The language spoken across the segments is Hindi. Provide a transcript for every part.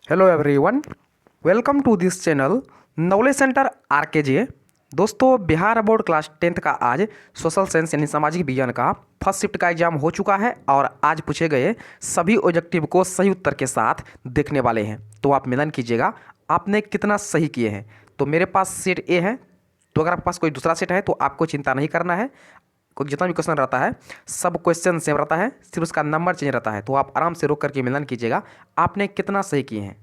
Hello everyone, welcome to this channel knowledge centre RKJ. दोस्तों, बिहार बोर्ड क्लास 10th का आज सोशल साइंस यानी सामाजिक विज्ञान का फर्स्ट शिफ्ट का एग्जाम हो चुका है और आज पूछे गए सभी ऑब्जेक्टिव को सही उत्तर के साथ देखने वाले हैं। तो आप मिलान कीजिएगा आपने कितना सही किए हैं। तो मेरे पास सेट ए है, तो अगर आपके पास कोई दूसरा सेट है तो आपको चिंता नहीं करना है। कोई जितना भी क्वेश्चन रहता है सब क्वेश्चन सेम रहता है, सिर्फ उसका नंबर चेंज रहता है। तो आप आराम से रोक करके मिलान कीजिएगा आपने कितना सही किए हैं।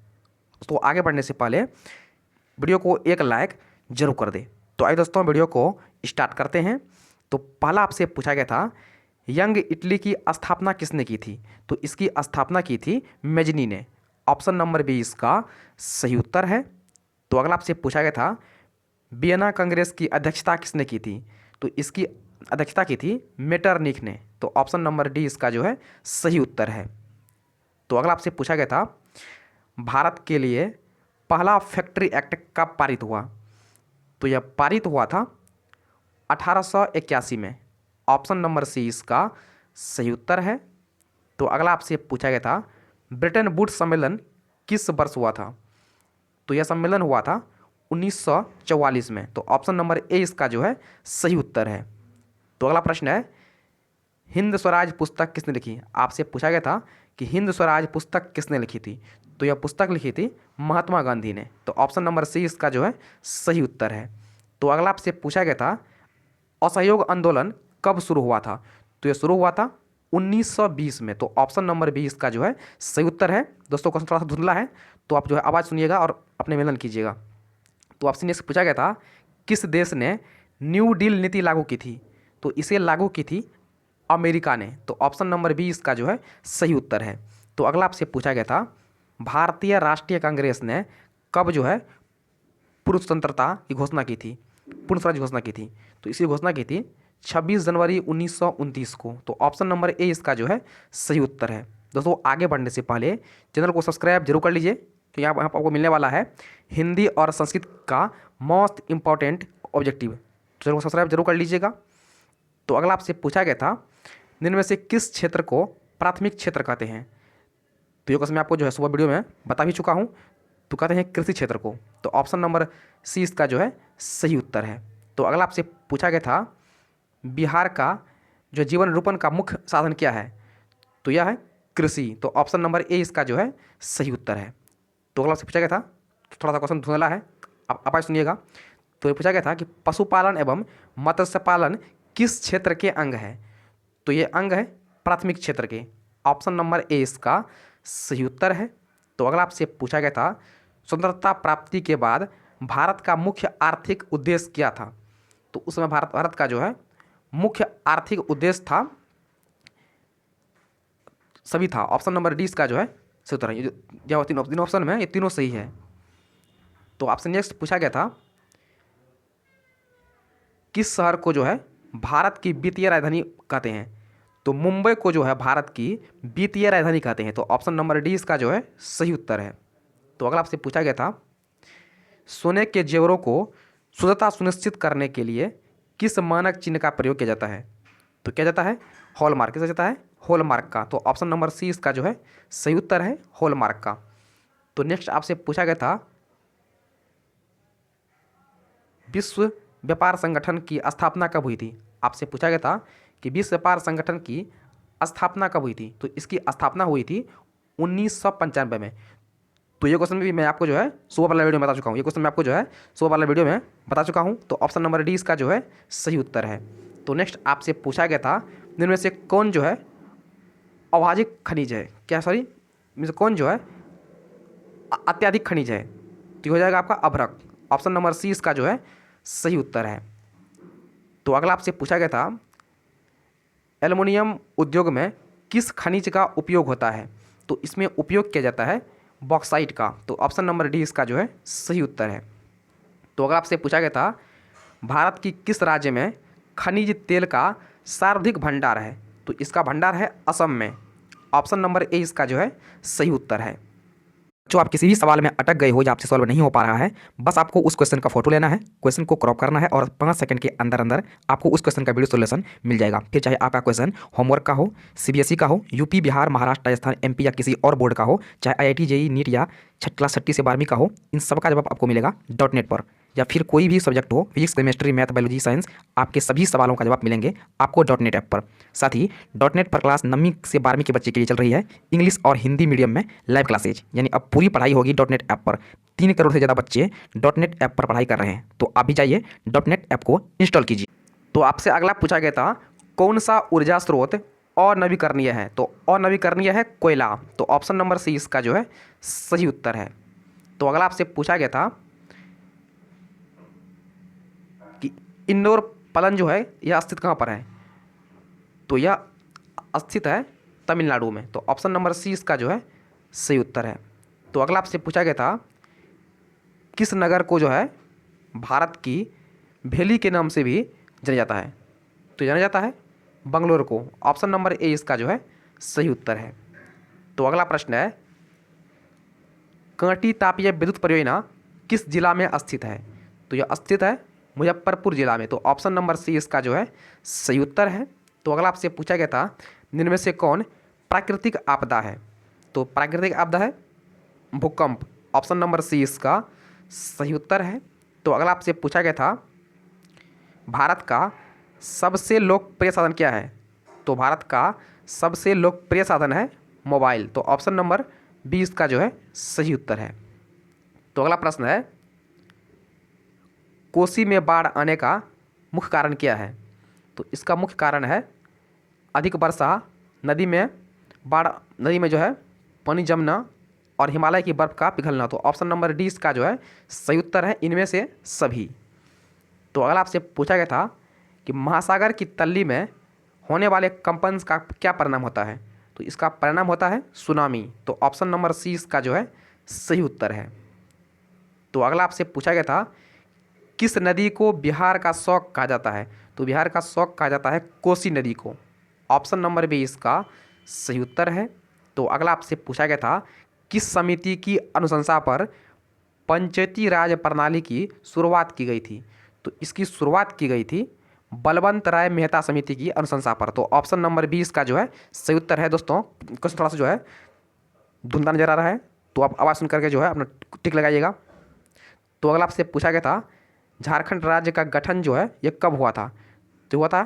तो आगे बढ़ने से पहले वीडियो को एक लाइक जरूर कर दे। तो आइए दोस्तों, वीडियो को स्टार्ट करते हैं। तो पहला आपसे पूछा गया था यंग इटली की स्थापना किसने की थी। तो इसकी स्थापना की थी मेजनी ने। ऑप्शन नंबर बी इसका सही उत्तर है। तो अगला आपसे पूछा गया था वियना कांग्रेस की अध्यक्षता किसने की थी। तो इसकी अध्यक्षता की थी मेटरनिख ने। तो ऑप्शन नंबर डी इसका जो है सही उत्तर है। तो अगला आपसे पूछा गया था भारत के लिए पहला फैक्ट्री एक्ट कब पारित हुआ। तो यह पारित हुआ था 1881 में। ऑप्शन नंबर सी इसका सही उत्तर है। तो अगला आपसे पूछा गया था ब्रिटेन वुड्स सम्मेलन किस वर्ष हुआ था। तो यह सम्मेलन हुआ था 1944 में। तो ऑप्शन नंबर ए इसका जो है सही उत्तर है। तो अगला प्रश्न है हिंद स्वराज पुस्तक किसने लिखी। आपसे पूछा गया था कि हिंद स्वराज पुस्तक किसने लिखी थी। तो यह पुस्तक लिखी थी महात्मा गांधी ने। तो ऑप्शन नंबर सी इसका जो है सही उत्तर है। तो अगला आपसे पूछा गया था असहयोग आंदोलन कब शुरू हुआ था। तो यह शुरू हुआ था 1920 में। तो ऑप्शन नंबर बी इसका जो है सही उत्तर है। दोस्तों, क्वेश्चन थोड़ा सा धुंधला है तो आप जो है आवाज़ सुनिएगा और अपने मिलन कीजिएगा। तो आपसे नेक्स्ट पूछा गया था किस देश ने न्यू डील नीति लागू की थी। तो इसे लागू की थी अमेरिका ने। तो ऑप्शन नंबर बी इसका जो है सही उत्तर है। तो अगला आपसे पूछा गया था भारतीय राष्ट्रीय कांग्रेस ने कब जो है पूर्ण स्वतंत्रता की घोषणा की थी, पूर्ण स्वराज घोषणा की थी। तो इसी घोषणा की थी 26 जनवरी 1929 को। तो ऑप्शन नंबर ए इसका जो है सही उत्तर है। दोस्तों, आगे बढ़ने से पहले चैनल को सब्सक्राइब जरूर कर लीजिए क्योंकि यहाँ पर आपको मिलने वाला है हिंदी और संस्कृत का मोस्ट इंपॉर्टेंट ऑब्जेक्टिव। चैनल को सब्सक्राइब जरूर कर लीजिएगा। तो अगला आपसे पूछा गया था निम्न में से किस क्षेत्र को प्राथमिक क्षेत्र कहते हैं। तो ये क्वेश्चन मैं आपको जो है सुबह वीडियो में बता भी चुका हूँ। तो कहते हैं कृषि क्षेत्र को। तो ऑप्शन नंबर सी इसका जो है सही उत्तर है। तो अगला आपसे पूछा गया था बिहार का जो जीवन निरूपण का मुख्य साधन क्या है। तो यह है कृषि। तो ऑप्शन नंबर ए इसका जो है सही उत्तर है। तो अगला आपसे पूछा गया था, थोड़ा सा क्वेश्चन धुंधला है, आप आज सुनिएगा। तो ये पूछा गया था कि पशुपालन एवं मत्स्य पालन किस क्षेत्र के अंग है। तो ये अंग है प्राथमिक क्षेत्र के। ऑप्शन नंबर ए इसका सही उत्तर है। तो अगला आपसे पूछा गया था स्वतंत्रता प्राप्ति के बाद भारत का मुख्य आर्थिक उद्देश्य क्या था। तो उस समय भारत का जो है मुख्य आर्थिक उद्देश्य था सभी था। ऑप्शन नंबर डी इसका जो है सही उत्तर है। ये जो तीन ऑप्शन में ये तीनों सही है। तो आपसे नेक्स्ट पूछा गया था किस शहर को जो है भारत की वित्तीय राजधानी कहते हैं। तो मुंबई को जो है भारत की वित्तीय राजधानी कहते हैं। तो ऑप्शन नंबर डी इसका जो है सही उत्तर है। तो अगला आपसे पूछा गया था सोने के जेवरों को शुद्धता सुनिश्चित करने के लिए किस मानक चिन्ह का प्रयोग किया जाता है। तो क्या जाता है हॉलमार्क। किसका जाता है हॉलमार्क का। तो ऑप्शन नंबर सी इसका जो है सही उत्तर है हॉलमार्क का। तो नेक्स्ट आपसे पूछा गया था विश्व व्यापार संगठन की स्थापना कब हुई थी। आपसे पूछा गया था कि विश्व व्यापार संगठन की स्थापना कब हुई थी। तो इसकी स्थापना हुई थी 1995 में। तो ये क्वेश्चन भी मैं आपको जो है सुबह वाला वीडियो में बता चुका हूँ। ये क्वेश्चन मैं आपको जो है सुबह वाला वीडियो में बता चुका हूँ। तो ऑप्शन नंबर डी इसका जो है सही उत्तर है। तो नेक्स्ट आपसे पूछा गया था इनमें से कौन जो है अभाजिक खनिज है, क्या सॉरी इनमें से कौन जो है अत्यधिक खनिज है। तो हो जाएगा आपका अभ्रक। ऑप्शन नंबर सी इसका जो है सही उत्तर है। तो अगला आपसे पूछा गया था एल्युमिनियम उद्योग में किस खनिज का उपयोग होता है। तो इसमें उपयोग किया जाता है बॉक्साइट का। तो ऑप्शन नंबर डी इसका जो है सही उत्तर है। तो अगर आपसे पूछा गया था भारत की किस राज्य में खनिज तेल का सर्वाधिक भंडार है। तो इसका भंडार है असम में। ऑप्शन नंबर ए इसका जो है सही उत्तर है। जो आप किसी भी सवाल में अटक गए हो या आपसे सॉल्व नहीं हो पा रहा है, बस आपको उस क्वेश्चन का फोटो लेना है, क्वेश्चन को क्रॉप करना है और 5 सेकंड के अंदर अंदर आपको उस क्वेश्चन का वीडियो सोल्यूशन मिल जाएगा। फिर चाहे आपका क्वेश्चन होमवर्क का हो, सीबीएसई का हो, यूपी, बिहार, महाराष्ट्र, राजस्थान, एमपी या किसी और बोर्ड का हो, चाहे आईआईटी, जेईई, नीट या क्लास 6 से 12वीं का हो, इन सब का जवाब आपको मिलेगा .NET पर। या फिर कोई भी सब्जेक्ट हो, physics, chemistry, math, biology, science, आपके सभी सवालों का जवाब मिलेंगे आपको .NET ऐप पर। साथ ही .NET पर क्लास 9वीं से 12वीं के बच्चे के लिए चल रही है इंग्लिश और हिंदी मीडियम में लाइव क्लासेज, यानी अब पूरी पढ़ाई होगी .NET ऐप पर। 3 करोड़ से ज़्यादा बच्चे .NET ऐप पर पढ़ाई कर रहे हैं, तो आप भी जाइए .NET ऐप को इंस्टॉल कीजिए। तो आपसे अगला पूछा गया था, कौन सा ऊर्जा स्रोत अनवीकरणीय है? तो अनवीकरणीय है कोयला, तो ऑप्शन नंबर सी इसका जो है सही उत्तर है। तो अगला आपसे पूछा गया था कि इंदौर पलन जो है यह स्थित कहाँ पर है? तो यह स्थित है तमिलनाडु में, तो ऑप्शन नंबर सी इसका जो है सही उत्तर है। तो अगला आपसे पूछा गया था, किस नगर को जो है भारत की भेली के नाम से भी जाना जाता है? तो जाना जाता है बंगलोर को, ऑप्शन नंबर ए इसका जो है सही उत्तर है। तो अगला प्रश्न है, कांटी तापीय विद्युत परियोजना किस जिला में स्थित है? तो यह स्थित है मुजफ्फरपुर जिला में, तो ऑप्शन नंबर सी इसका जो है सही उत्तर है। तो अगला आपसे पूछा गया था, निम्न में से कौन प्राकृतिक आपदा है? तो प्राकृतिक आपदा है भूकंप, ऑप्शन नंबर सी इसका सही उत्तर है। तो अगला आपसे पूछा गया था, भारत का सबसे लोकप्रिय साधन क्या है? तो भारत का सबसे लोकप्रिय साधन है मोबाइल, तो ऑप्शन नंबर बी इसका जो है सही उत्तर है। तो अगला प्रश्न है, कोसी में बाढ़ आने का मुख्य कारण क्या है? तो इसका मुख्य कारण है अधिक वर्षा, नदी में जो है पानी जमना और हिमालय की बर्फ़ का पिघलना, तो ऑप्शन नंबर डी इसका जो है सही उत्तर है, इनमें से सभी। तो अगला आपसे पूछा गया था कि महासागर की तल्ली में होने वाले कंपन का क्या परिणाम होता है? तो इसका परिणाम होता है सुनामी, तो ऑप्शन नंबर सी इसका जो है सही उत्तर है। तो अगला आपसे पूछा गया था, किस नदी को बिहार का शौक कहा जाता है? तो बिहार का शौक कहा जाता है कोसी नदी को, ऑप्शन नंबर बी इसका सही उत्तर है। तो अगला आपसे पूछा गया था, किस समिति की अनुशंसा पर पंचायती राज प्रणाली की शुरुआत की गई थी? तो इसकी शुरुआत की गई थी बलवंत राय मेहता समिति की अनुशंसा पर, तो ऑप्शन नंबर बी इसका जो है सही उत्तर है। दोस्तों क्वेश्चन थोड़ा सा जो है धुंधला नजर आ रहा है, तो आप आवाज़ सुन करके जो है अपना टिक लगाइएगा। तो अगला आपसे पूछा गया था, झारखंड राज्य का गठन जो है ये कब हुआ था? तो हुआ था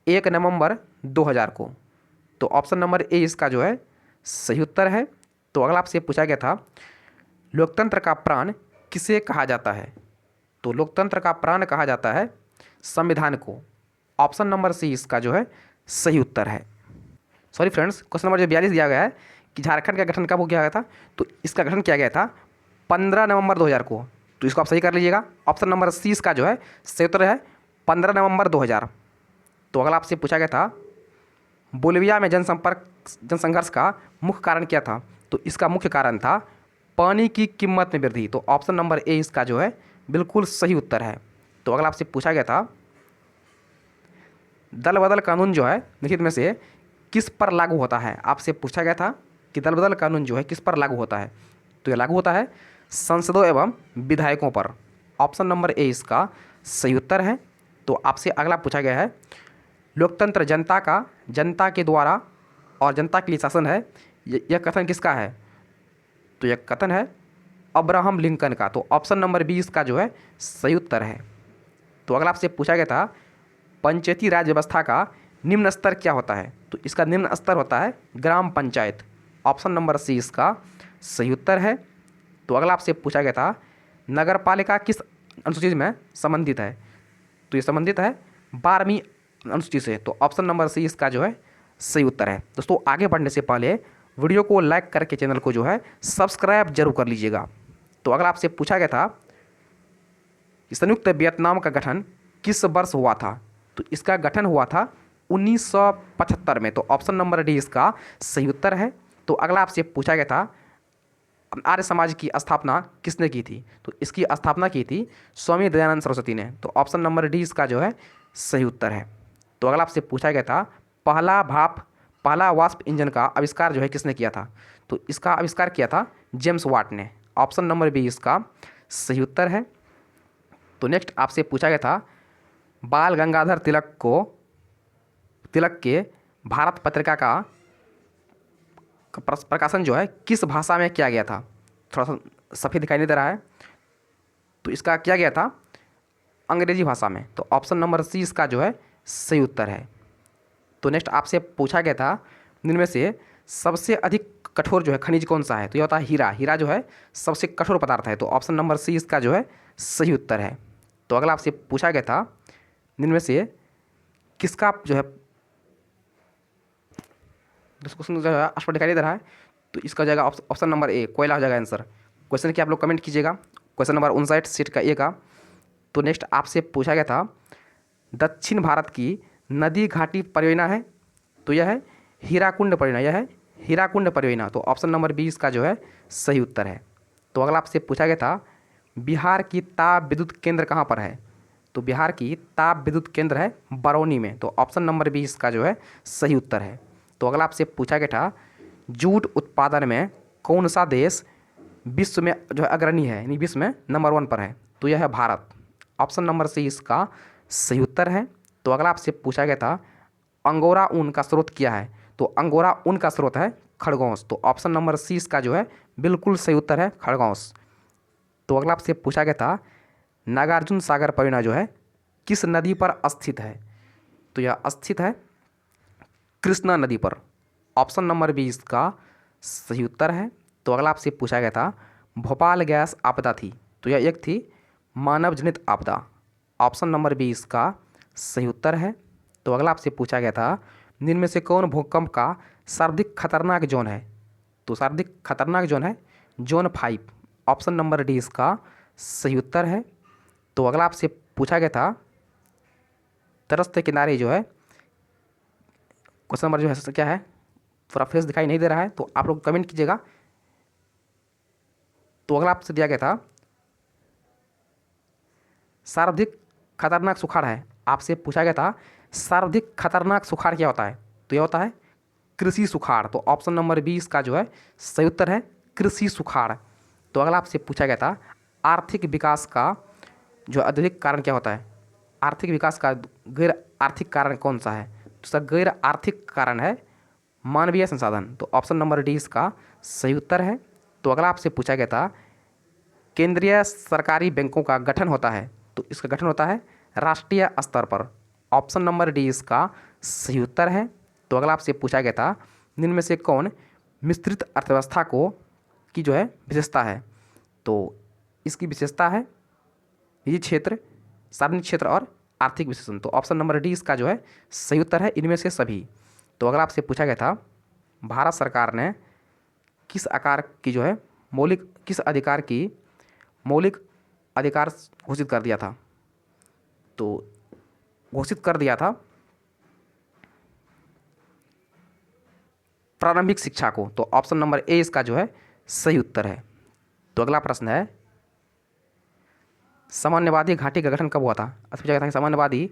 1 नवंबर 2000 को, तो ऑप्शन नंबर ए इसका जो है सही उत्तर है। तो अगला आपसे पूछा गया था, लोकतंत्र का प्राण किसे कहा जाता है? तो लोकतंत्र का प्राण कहा जाता है संविधान को, ऑप्शन नंबर सी इसका जो है सही उत्तर है। सॉरी फ्रेंड्स, क्वेश्चन नंबर जो 42 दिया गया है कि झारखंड का गठन कब हो गया था, तो इसका गठन किया गया था 15 नवंबर 2000 को, तो इसको आप सही कर लीजिएगा। ऑप्शन नंबर सी इसका जो है सही उत्तर है 15 नवंबर 2000। तो अगला आपसे पूछा गया था, बोलिविया में जनसंघर्ष का मुख्य कारण क्या था? तो इसका मुख्य कारण था पानी की कीमत में वृद्धि, तो ऑप्शन नंबर ए इसका जो है बिल्कुल सही उत्तर है। तो अगला आपसे पूछा गया था, दल बदल कानून जो है निम्नलिखित में से किस पर लागू होता है? आपसे पूछा गया था कि दल बदल कानून जो है किस पर लागू होता है? तो यह लागू होता है सांसदों एवं विधायकों पर, ऑप्शन नंबर ए इसका सही उत्तर है। तो आपसे अगला पूछा गया है, लोकतंत्र जनता के द्वारा और जनता के लिए शासन है, यह कथन किसका है? तो यह कथन है अब्राहम लिंकन का, तो ऑप्शन नंबर बी इसका जो है सही उत्तर है। तो अगला आपसे पूछा गया था, पंचायती राज व्यवस्था का निम्न स्तर क्या होता है? तो इसका निम्न स्तर होता है ग्राम पंचायत, ऑप्शन नंबर सी इसका सही उत्तर है। तो अगला आपसे पूछा गया था, नगर पालिका किस अनुसूची में संबंधित है? तो ये संबंधित है 12वीं अनुसूची से, तो ऑप्शन नंबर सी इसका जो है सही उत्तर है। दोस्तों आगे बढ़ने से पहले वीडियो को लाइक करके चैनल को जो है सब्सक्राइब जरूर कर लीजिएगा। तो अगला आपसे पूछा गया था कि संयुक्त वियतनाम का गठन किस वर्ष हुआ था? तो इसका गठन हुआ था 1975 में, तो ऑप्शन नंबर डी इसका सही उत्तर है। तो अगला आपसे पूछा गया था, आर्य समाज की स्थापना किसने की थी? तो इसकी स्थापना की थी स्वामी दयानंद सरस्वती ने, तो ऑप्शन नंबर डी इसका जो है सही उत्तर है। तो अगला आपसे पूछा गया था, पहला वाष्प इंजन का आविष्कार जो है किसने किया था? तो इसका आविष्कार किया था जेम्स वाट ने। ऑप्शन नंबर बी इसका सही उत्तर है। तो नेक्स्ट आपसे पूछा गया था बाल गंगाधर तिलक के भारत पत्रिका का प्रकाशन जो है किस भाषा में किया गया था। थोड़ा सा सफ़ेद दिखाई नहीं दे रहा है, तो इसका किया गया था अंग्रेजी भाषा में। तो ऑप्शन नंबर सी इसका जो है सही उत्तर है। तो नेक्स्ट आपसे पूछा गया था इनमें से सबसे अधिक कठोर जो है खनिज कौन सा है। तो यह होता है हीरा। हीरा जो है सबसे कठोर पदार्थ है। तो ऑप्शन नंबर सी इसका जो है सही उत्तर है। तो अगला आपसे पूछा गया था इनमें से किसका जो है क्वेश्चन जो है स्पष्ट दिखाई दे रहा है, तो इसका हो जाएगा ऑप्शन नंबर ए कोयला हो जाएगा आंसर। क्वेश्चन क्या आप लोग कमेंट कीजिएगा। क्वेश्चन नंबर 59 सीट का ए का। तो नेक्स्ट आपसे पूछा गया था दक्षिण भारत की नदी घाटी परियोजना है, तो यह है हीराकुंड परियोजना। यह है हीराकुंड परियोजना। तो ऑप्शन नंबर बी इसका जो है सही उत्तर है। तो अगला आपसे पूछा गया था बिहार की ताप विद्युत केंद्र कहाँ पर है। तो बिहार की ताप विद्युत केंद्र है बरौनी में। तो ऑप्शन नंबर बी इसका जो है सही उत्तर है। तो अगला आपसे पूछा गया था जूट उत्पादन में कौन सा देश विश्व में जो है अग्रणी है, यानी विश्व में नंबर 1 पर है। तो यह है भारत। ऑप्शन नंबर सी इसका सही उत्तर है। तो अगला आपसे पूछा गया था अंगोरा ऊन का स्रोत क्या है। तो अंगोरा ऊन का स्रोत है खरगोश। तो ऑप्शन नंबर सी इसका जो है बिल्कुल सही उत्तर है खरगोश। तो अगला आपसे पूछा गया था नागार्जुन सागर परियोजना जो है किस नदी पर स्थित है। तो यह स्थित है कृष्णा नदी पर। ऑप्शन नंबर बी इसका सही उत्तर है। तो अगला आपसे पूछा गया था भोपाल गैस आपदा थी, तो यह एक थी मानव जनित आपदा। ऑप्शन नंबर बी इसका सही उत्तर है। तो अगला आपसे पूछा गया था इनमें से कौन भूकंप का सर्वाधिक खतरनाक जोन है। तो सर्वाधिक खतरनाक जोन है जोन 5। ऑप्शन नंबर डी इसका सही उत्तर है। तो अगला आपसे पूछा गया था तरस के किनारे जो है क्वेश्चन नंबर जो है क्या है, थोड़ा फेस दिखाई नहीं दे रहा है, तो आप लोग कमेंट कीजिएगा। तो अगला आपसे दिया गया था सर्वाधिक खतरनाक सुखाड़ है। आपसे पूछा गया था सर्वाधिक खतरनाक सुखाड़ क्या होता है। तो यह होता है कृषि सुखाड़। तो ऑप्शन नंबर बी इसका जो है सही उत्तर है कृषि सुखाड़। तो अगला आपसे पूछा गया था आर्थिक विकास का जो अत्यधिक कारण क्या होता है। आर्थिक विकास का गैर आर्थिक कारण कौन सा है। तो इसका गैर आर्थिक कारण है मानवीय संसाधन। तो ऑप्शन नंबर डी इसका सही उत्तर है। तो अगला आपसे पूछा गया था केंद्रीय सरकारी बैंकों का गठन होता है। तो इसका गठन होता है राष्ट्रीय स्तर पर। ऑप्शन नंबर डी इसका सही उत्तर है। तो अगला आपसे पूछा गया था इनमें से कौन मिश्रित अर्थव्यवस्था को की जो है विशेषता है। तो इसकी विशेषता है निजी क्षेत्र, सार्वजनिक क्षेत्र और आर्थिक विशेषण। तो ऑप्शन नंबर डी इसका जो है सही उत्तर है इनमें से सभी। तो अगला आपसे पूछा गया था भारत सरकार ने किस आकार की जो है किस अधिकार की मौलिक अधिकार घोषित कर दिया था। तो घोषित कर दिया था प्रारंभिक शिक्षा को। तो ऑप्शन नंबर ए इसका जो है सही उत्तर है। तो अगला प्रश्न है साम्यवादी घाटी का गठन कब हुआ था। पूछा गया था कि साम्यवादी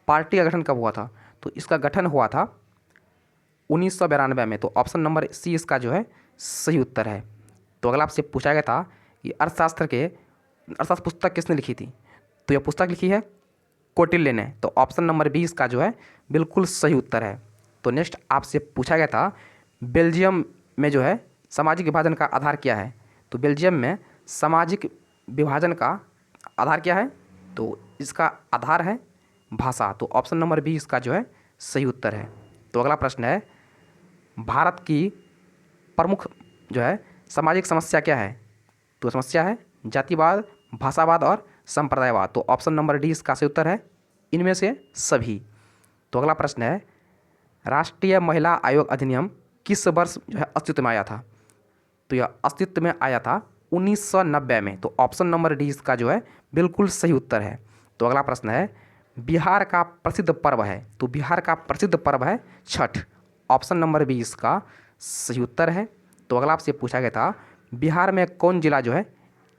पार्टी का गठन कब हुआ था। तो इसका गठन हुआ था 1992 में। तो ऑप्शन नंबर सी इसका जो है सही उत्तर है। तो अगला आपसे पूछा गया था कि अर्थशास्त्र पुस्तक किसने लिखी थी। तो यह पुस्तक लिखी है कौटिल्य ने। तो ऑप्शन नंबर बी इसका जो है बिल्कुल सही उत्तर है। तो नेक्स्ट आपसे पूछा गया था बेल्जियम में जो है सामाजिक विभाजन का आधार क्या है। तो बेल्जियम में सामाजिक विभाजन का आधार क्या है। तो इसका आधार है भाषा। तो ऑप्शन नंबर बी इसका जो है सही उत्तर है। तो अगला प्रश्न है भारत की प्रमुख जो है सामाजिक समस्या क्या है। तो समस्या है जातिवाद, भाषावाद और संप्रदायवाद। तो ऑप्शन नंबर डी इसका सही उत्तर है इनमें से सभी। तो अगला प्रश्न है राष्ट्रीय महिला आयोग अधिनियम किस वर्ष जो है अस्तित्व में आया था। तो यह अस्तित्व में आया था 1990 में। तो ऑप्शन नंबर डी इसका जो है बिल्कुल सही उत्तर है। तो अगला प्रश्न है बिहार का प्रसिद्ध पर्व है। तो बिहार का प्रसिद्ध पर्व है छठ। ऑप्शन नंबर बी इसका सही उत्तर है। तो अगला आपसे पूछा गया था बिहार में कौन जिला जो है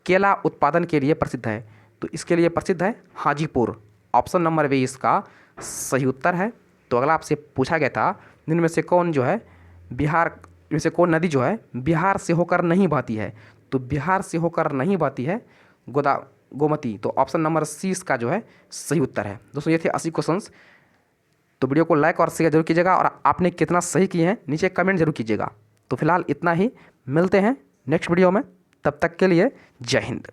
केला उत्पादन के लिए प्रसिद्ध है। तो इसके लिए प्रसिद्ध है हाजीपुर। ऑप्शन नंबर बी इसका सही उत्तर है। तो अगला आपसे पूछा गया था इनमें से कौन जो है बिहार जैसे कौन नदी जो है बिहार से होकर नहीं बहती है, तो बिहार से होकर नहीं बहती है गोमती। तो ऑप्शन नंबर सी इसका जो है सही उत्तर है। दोस्तों ये थे 80 क्वेश्चंस। तो वीडियो को लाइक और शेयर जरूर कीजिएगा और आपने कितना सही किए हैं नीचे कमेंट जरूर कीजिएगा। तो फिलहाल इतना ही, मिलते हैं नेक्स्ट वीडियो में, तब तक के लिए जय हिंद।